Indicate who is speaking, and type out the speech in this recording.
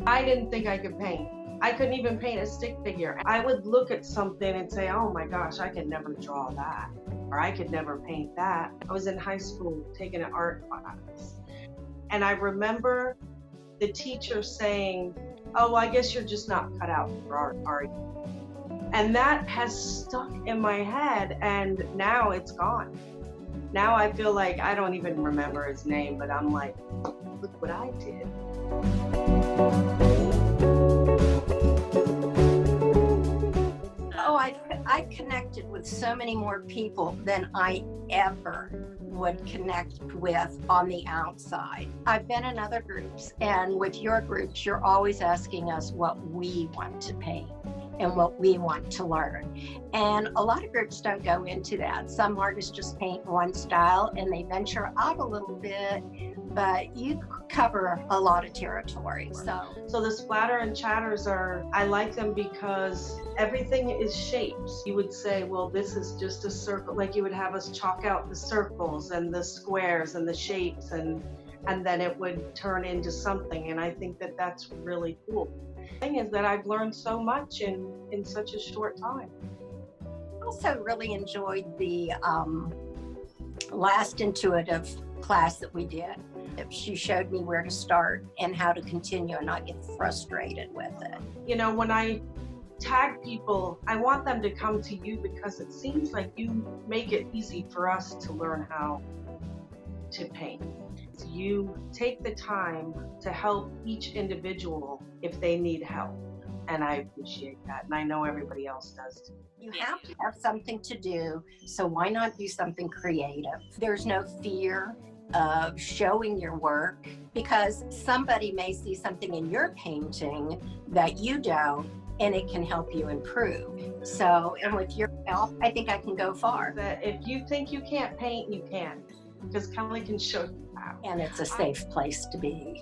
Speaker 1: I didn't think I could paint. I couldn't even paint a stick figure. I would look at something and say, oh my gosh, I could never draw that, or I could never paint that. I was in high school taking an art class, and I remember the teacher saying, oh, I guess you're just not cut out for art, are you? And that has stuck in my head, and now it's gone. Now I feel like I don't even remember his name, but I'm like, look what I did.
Speaker 2: Oh, I connected with so many more people than I ever would connect with on the outside. I've been in other groups, and with your groups, you're always asking us what we want to paint and what we want to learn. And a lot of groups don't go into that. Some artists just paint one style and they venture out a little bit, but you cover a lot of territory.
Speaker 1: So the Splatter-N-Chatters I like them because everything is shapes. You would say, well, this is just a circle. Like you would have us chalk out the circles and the squares and the shapes, and then it would turn into something. And I think that that's really cool. The thing is that I've learned so much in such a short time.
Speaker 2: I also really enjoyed the last intuitive class that we did. She showed me where to start and how to continue and not get frustrated with it.
Speaker 1: You know, when I tag people, I want them to come to you because it seems like you make it easy for us to learn how to paint. You take the time to help each individual if they need help, and I appreciate that, and I know everybody else does too.
Speaker 2: You have to have something to do, so why not do something creative? There's no fear of showing your work, because somebody may see something in your painting that you don't, and it can help you improve. So, and with your help, I think I can go far.
Speaker 1: That if you think you can't paint, you can, because Kelly can show you how.
Speaker 2: And it's a safe place to be.